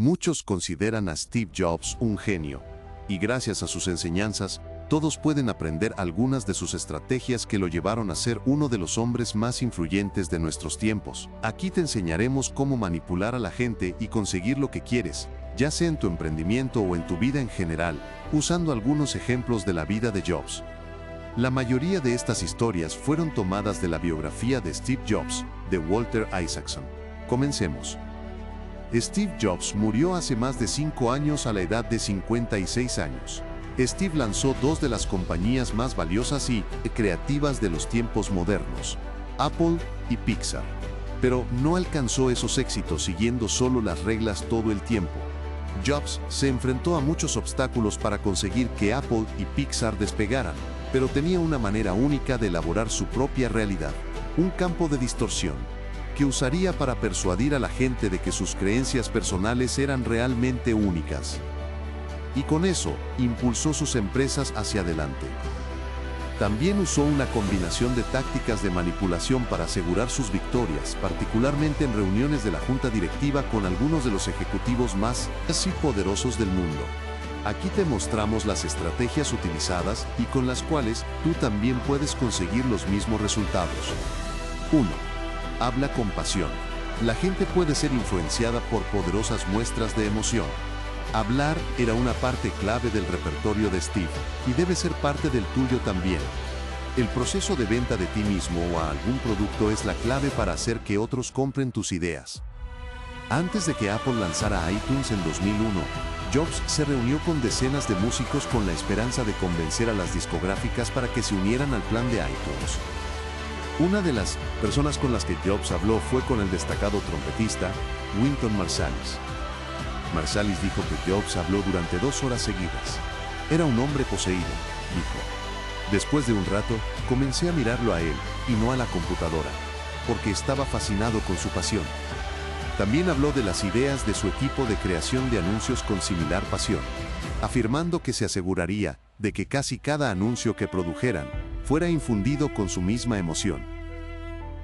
Muchos consideran a Steve Jobs un genio, y gracias a sus enseñanzas, todos pueden aprender algunas de sus estrategias que lo llevaron a ser uno de los hombres más influyentes de nuestros tiempos. Aquí te enseñaremos cómo manipular a la gente y conseguir lo que quieres, ya sea en tu emprendimiento o en tu vida en general, usando algunos ejemplos de la vida de Jobs. La mayoría de estas historias fueron tomadas de la biografía de Steve Jobs, de Walter Isaacson. Comencemos. Steve Jobs murió hace más de 5 años a la edad de 56 años. Steve lanzó dos de las compañías más valiosas y creativas de los tiempos modernos, Apple y Pixar. Pero no alcanzó esos éxitos siguiendo solo las reglas todo el tiempo. Jobs se enfrentó a muchos obstáculos para conseguir que Apple y Pixar despegaran, pero tenía una manera única de elaborar su propia realidad, un campo de distorsión, que usaría para persuadir a la gente de que sus creencias personales eran realmente únicas. Y con eso, impulsó sus empresas hacia adelante. También usó una combinación de tácticas de manipulación para asegurar sus victorias, particularmente en reuniones de la junta directiva con algunos de los ejecutivos más poderosos del mundo. Aquí te mostramos las estrategias utilizadas y con las cuales tú también puedes conseguir los mismos resultados. 1. Habla con pasión. La gente puede ser influenciada por poderosas muestras de emoción. Hablar era una parte clave del repertorio de Steve, y debe ser parte del tuyo también. El proceso de venta de ti mismo o a algún producto es la clave para hacer que otros compren tus ideas. Antes de que Apple lanzara iTunes en 2001, Jobs se reunió con decenas de músicos con la esperanza de convencer a las discográficas para que se unieran al plan de iTunes. Una de las personas con las que Jobs habló fue con el destacado trompetista Wynton Marsalis. Marsalis dijo que Jobs habló durante 2 horas seguidas. Era un hombre poseído, dijo. Después de un rato, comencé a mirarlo a él, y no a la computadora, porque estaba fascinado con su pasión. También habló de las ideas de su equipo de creación de anuncios con similar pasión, afirmando que se aseguraría de que casi cada anuncio que produjeran fuera infundido con su misma emoción.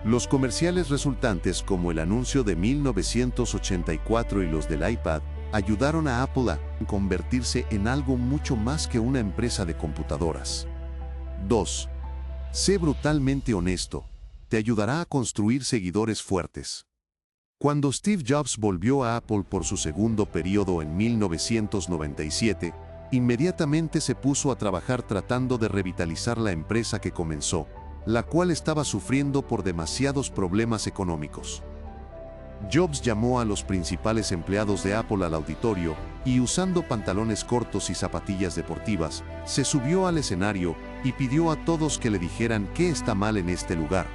Los comerciales resultantes, como el anuncio de 1984 y los del iPad, ayudaron a Apple a convertirse en algo mucho más que una empresa de computadoras. 2. Sé brutalmente honesto. Te ayudará a construir seguidores fuertes. Cuando Steve Jobs volvió a Apple por su segundo periodo en 1997, inmediatamente se puso a trabajar tratando de revitalizar la empresa que comenzó, la cual estaba sufriendo por demasiados problemas económicos. Jobs llamó a los principales empleados de Apple al auditorio y, usando pantalones cortos y zapatillas deportivas, se subió al escenario y pidió a todos que le dijeran qué está mal en este lugar.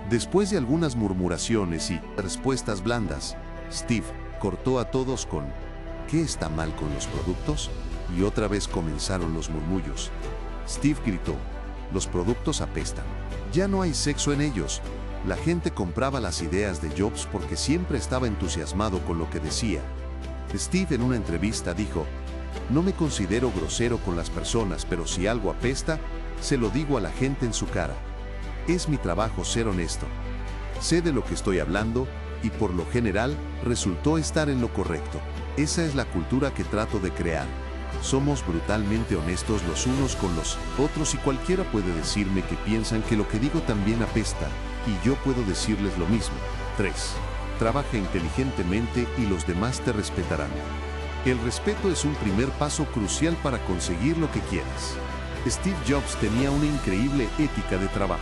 Después de algunas murmuraciones y respuestas blandas, Steve cortó a todos con ¿qué está mal con los productos? Y otra vez comenzaron los murmullos. Steve gritó: los productos apestan. Ya no hay sexo en ellos. La gente compraba las ideas de Jobs porque siempre estaba entusiasmado con lo que decía. Steve en una entrevista dijo: no me considero grosero con las personas, pero si algo apesta, se lo digo a la gente en su cara. Es mi trabajo ser honesto. Sé de lo que estoy hablando y por lo general resultó estar en lo correcto. Esa es la cultura que trato de crear. Somos brutalmente honestos los unos con los otros y cualquiera puede decirme que piensan que lo que digo también apesta, y yo puedo decirles lo mismo. 3. Trabaja inteligentemente y los demás te respetarán. El respeto es un primer paso crucial para conseguir lo que quieras. Steve Jobs tenía una increíble ética de trabajo.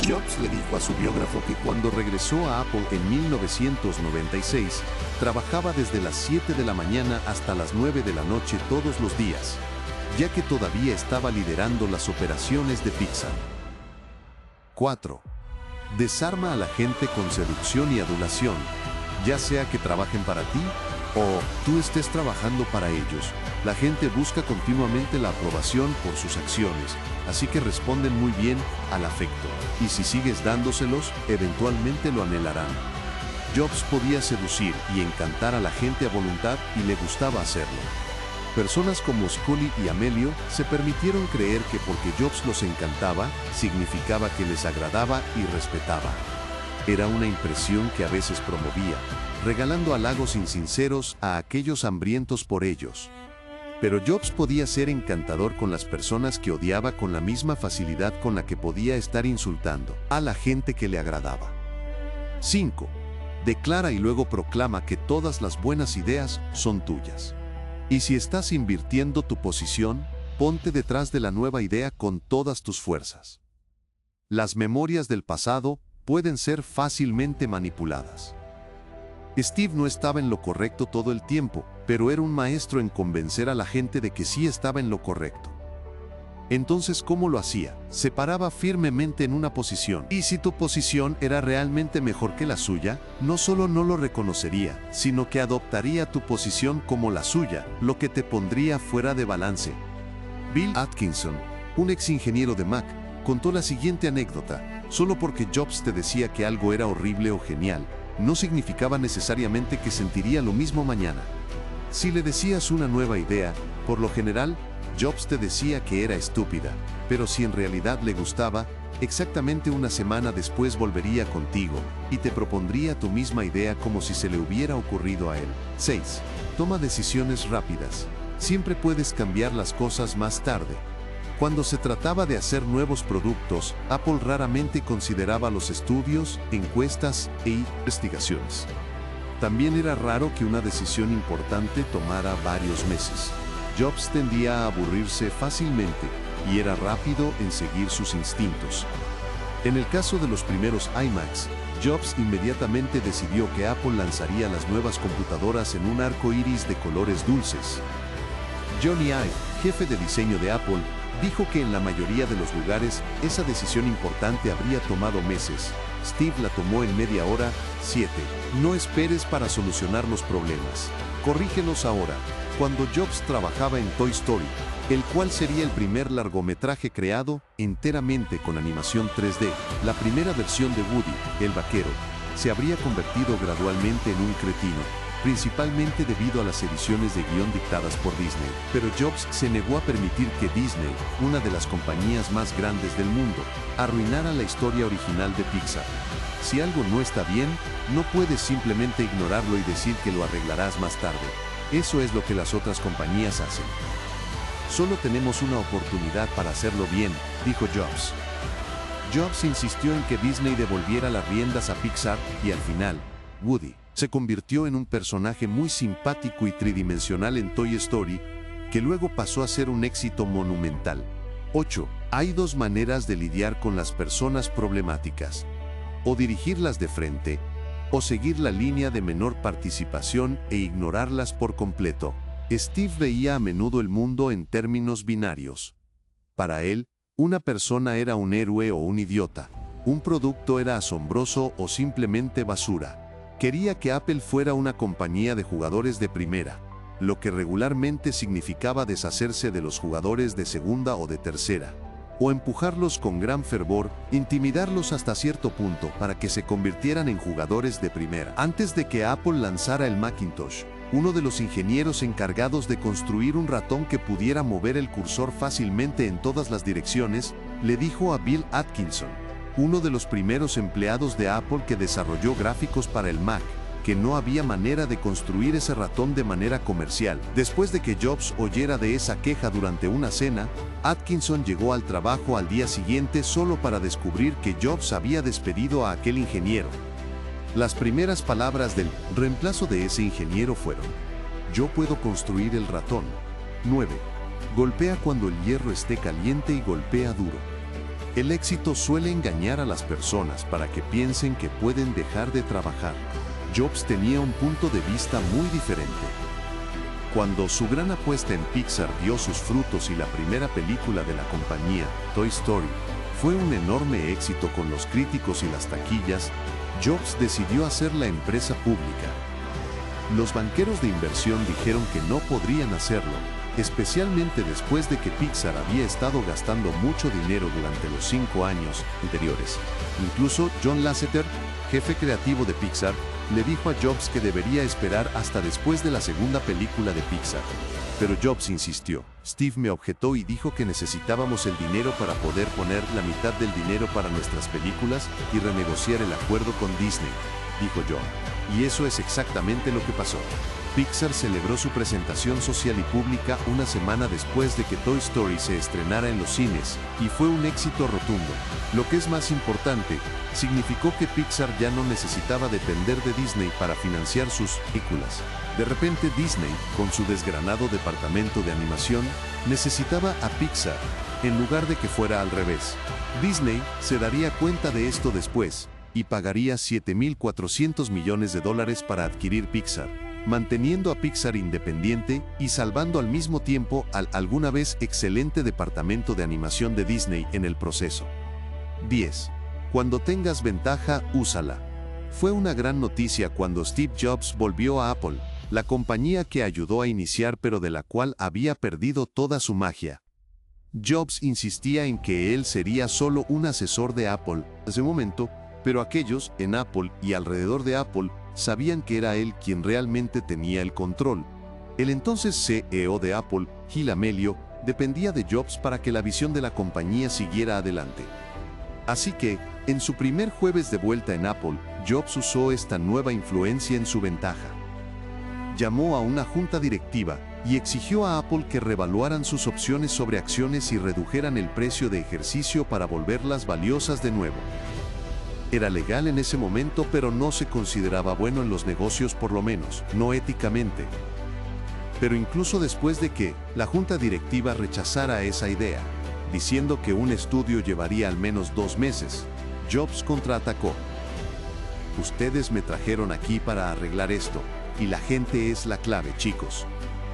Jobs le dijo a su biógrafo que cuando regresó a Apple en 1996, trabajaba desde las 7 de la mañana hasta las 9 de la noche todos los días, ya que todavía estaba liderando las operaciones de Pixar. 4. Desarma a la gente con seducción y adulación, ya sea que trabajen para ti o tú estés trabajando para ellos. La gente busca continuamente la aprobación por sus acciones, así que responden muy bien al afecto, y si sigues dándoselos, eventualmente lo anhelarán. Jobs podía seducir y encantar a la gente a voluntad y le gustaba hacerlo. Personas como Scully y Amelio se permitieron creer que porque Jobs los encantaba, significaba que les agradaba y respetaba. Era una impresión que a veces promovía, regalando halagos insinceros a aquellos hambrientos por ellos. Pero Jobs podía ser encantador con las personas que odiaba con la misma facilidad con la que podía estar insultando a la gente que le agradaba. 5. Declara y luego proclama que todas las buenas ideas son tuyas. Y si estás invirtiendo tu posición, ponte detrás de la nueva idea con todas tus fuerzas. Las memorias del pasado pueden ser fácilmente manipuladas. Steve no estaba en lo correcto todo el tiempo, pero era un maestro en convencer a la gente de que sí estaba en lo correcto. Entonces, ¿cómo lo hacía? Se paraba firmemente en una posición. Y si tu posición era realmente mejor que la suya, no solo no lo reconocería, sino que adoptaría tu posición como la suya, lo que te pondría fuera de balance. Bill Atkinson, un ex ingeniero de Mac, contó la siguiente anécdota. Solo porque Jobs te decía que algo era horrible o genial, no significaba necesariamente que sentiría lo mismo mañana. Si le decías una nueva idea, por lo general, Jobs te decía que era estúpida, pero si en realidad le gustaba, exactamente una semana después volvería contigo y te propondría tu misma idea como si se le hubiera ocurrido a él. 6. Toma decisiones rápidas. Siempre puedes cambiar las cosas más tarde. Cuando se trataba de hacer nuevos productos, Apple raramente consideraba los estudios, encuestas e investigaciones. También era raro que una decisión importante tomara varios meses. Jobs tendía a aburrirse fácilmente y era rápido en seguir sus instintos. En el caso de los primeros iMacs, Jobs inmediatamente decidió que Apple lanzaría las nuevas computadoras en un arco iris de colores dulces. Johnny Ive, jefe de diseño de Apple, dijo que en la mayoría de los lugares esa decisión importante habría tomado meses. Steve la tomó en media hora. 7. No esperes para solucionar los problemas. Corrígelos ahora. Cuando Jobs trabajaba en Toy Story, el cual sería el primer largometraje creado enteramente con animación 3D, la primera versión de Woody, el vaquero, se habría convertido gradualmente en un cretino, principalmente debido a las ediciones de guión dictadas por Disney. Pero Jobs se negó a permitir que Disney, una de las compañías más grandes del mundo, arruinara la historia original de Pixar. Si algo no está bien, no puedes simplemente ignorarlo y decir que lo arreglarás más tarde. Eso es lo que las otras compañías hacen. Solo tenemos una oportunidad para hacerlo bien, dijo Jobs. Jobs insistió en que Disney devolviera las riendas a Pixar y al final, Woody se convirtió en un personaje muy simpático y tridimensional en Toy Story, que luego pasó a ser un éxito monumental. 8. Hay dos maneras de lidiar con las personas problemáticas: o dirigirlas de frente, o seguir la línea de menor participación e ignorarlas por completo. Steve veía a menudo el mundo en términos binarios. Para él, una persona era un héroe o un idiota, un producto era asombroso o simplemente basura. Quería que Apple fuera una compañía de jugadores de primera, lo que regularmente significaba deshacerse de los jugadores de segunda o de tercera, o empujarlos con gran fervor, intimidarlos hasta cierto punto para que se convirtieran en jugadores de primera. Antes de que Apple lanzara el Macintosh, uno de los ingenieros encargados de construir un ratón que pudiera mover el cursor fácilmente en todas las direcciones, le dijo a Bill Atkinson, uno de los primeros empleados de Apple que desarrolló gráficos para el Mac, que no había manera de construir ese ratón de manera comercial. Después de que Jobs oyera de esa queja durante una cena, Atkinson llegó al trabajo al día siguiente solo para descubrir que Jobs había despedido a aquel ingeniero. Las primeras palabras del reemplazo de ese ingeniero fueron: "Yo puedo construir el ratón". 9. Golpea cuando el hierro esté caliente y golpea duro. El éxito suele engañar a las personas para que piensen que pueden dejar de trabajar. Jobs tenía un punto de vista muy diferente. Cuando su gran apuesta en Pixar dio sus frutos y la primera película de la compañía, Toy Story, fue un enorme éxito con los críticos y las taquillas, Jobs decidió hacer la empresa pública. Los banqueros de inversión dijeron que no podrían hacerlo, especialmente después de que Pixar había estado gastando mucho dinero durante los 5 años anteriores. Incluso John Lasseter, jefe creativo de Pixar, le dijo a Jobs que debería esperar hasta después de la segunda película de Pixar. Pero Jobs insistió. Steve me objetó y dijo que necesitábamos el dinero para poder poner la mitad del dinero para nuestras películas y renegociar el acuerdo con Disney, dijo John. Y eso es exactamente lo que pasó. Pixar celebró su presentación social y pública una semana después de que Toy Story se estrenara en los cines, y fue un éxito rotundo. Lo que es más importante, significó que Pixar ya no necesitaba depender de Disney para financiar sus películas. De repente Disney, con su desgranado departamento de animación, necesitaba a Pixar, en lugar de que fuera al revés. Disney se daría cuenta de esto después, y pagaría $7.400 millones para adquirir Pixar, manteniendo a Pixar independiente y salvando al mismo tiempo al alguna vez excelente departamento de animación de Disney en el proceso. 10. Cuando tengas ventaja, úsala. Fue una gran noticia cuando Steve Jobs volvió a Apple, la compañía que ayudó a iniciar pero de la cual había perdido toda su magia. Jobs insistía en que él sería solo un asesor de Apple en ese momento, pero aquellos en Apple y alrededor de Apple sabían que era él quien realmente tenía el control. El entonces CEO de Apple, Gil Amelio, dependía de Jobs para que la visión de la compañía siguiera adelante. Así que, en su primer jueves de vuelta en Apple, Jobs usó esta nueva influencia en su ventaja. Llamó a una junta directiva y exigió a Apple que revaluaran sus opciones sobre acciones y redujeran el precio de ejercicio para volverlas valiosas de nuevo. Era legal en ese momento, pero no se consideraba bueno en los negocios, por lo menos, no éticamente. Pero incluso después de que la junta directiva rechazara esa idea, diciendo que un estudio llevaría al menos 2 meses, Jobs contraatacó. Ustedes me trajeron aquí para arreglar esto, y la gente es la clave, chicos.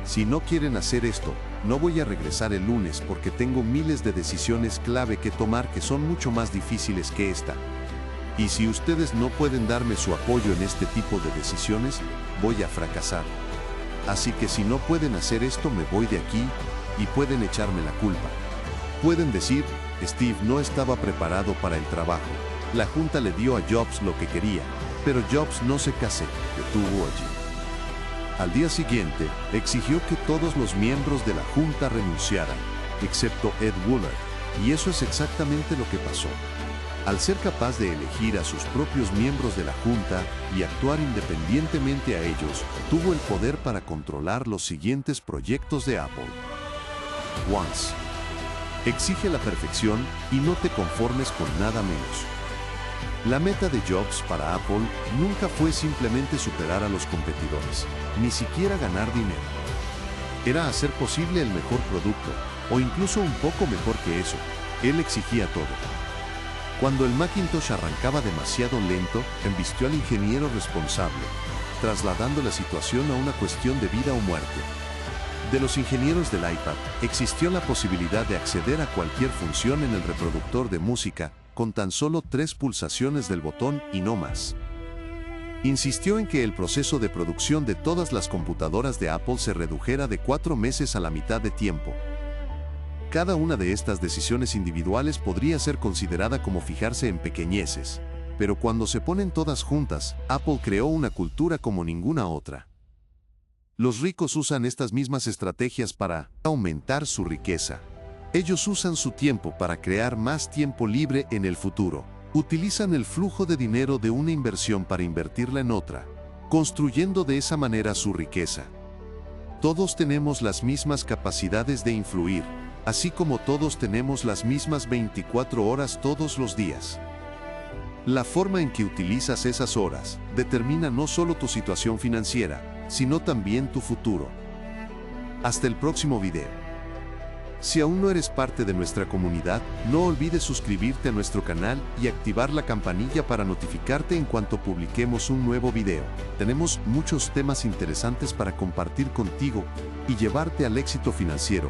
Si no quieren hacer esto, no voy a regresar el lunes porque tengo miles de decisiones clave que tomar que son mucho más difíciles que esta. Y si ustedes no pueden darme su apoyo en este tipo de decisiones, voy a fracasar. Así que si no pueden hacer esto, me voy de aquí, y pueden echarme la culpa. Pueden decir, Steve no estaba preparado para el trabajo. La junta le dio a Jobs lo que quería, pero Jobs no se detuvo allí. Al día siguiente, exigió que todos los miembros de la junta renunciaran, excepto Ed Woolard, y eso es exactamente lo que pasó. Al ser capaz de elegir a sus propios miembros de la junta y actuar independientemente a ellos, tuvo el poder para controlar los siguientes proyectos de Apple. Once. Exige la perfección y no te conformes con nada menos. La meta de Jobs para Apple nunca fue simplemente superar a los competidores, ni siquiera ganar dinero. Era hacer posible el mejor producto, o incluso un poco mejor que eso. Él exigía todo. Cuando el Macintosh arrancaba demasiado lento, embistió al ingeniero responsable, trasladando la situación a una cuestión de vida o muerte. De los ingenieros del iPad, existió la posibilidad de acceder a cualquier función en el reproductor de música, con tan solo 3 pulsaciones del botón y no más. Insistió en que el proceso de producción de todas las computadoras de Apple se redujera de 4 meses a la mitad de tiempo. Cada una de estas decisiones individuales podría ser considerada como fijarse en pequeñeces, pero cuando se ponen todas juntas, Apple creó una cultura como ninguna otra. Los ricos usan estas mismas estrategias para aumentar su riqueza. Ellos usan su tiempo para crear más tiempo libre en el futuro. Utilizan el flujo de dinero de una inversión para invertirla en otra, construyendo de esa manera su riqueza. Todos tenemos las mismas capacidades de influir, así como todos tenemos las mismas 24 horas todos los días. La forma en que utilizas esas horas determina no solo tu situación financiera, sino también tu futuro. Hasta el próximo video. Si aún no eres parte de nuestra comunidad, no olvides suscribirte a nuestro canal y activar la campanilla para notificarte en cuanto publiquemos un nuevo video. Tenemos muchos temas interesantes para compartir contigo y llevarte al éxito financiero.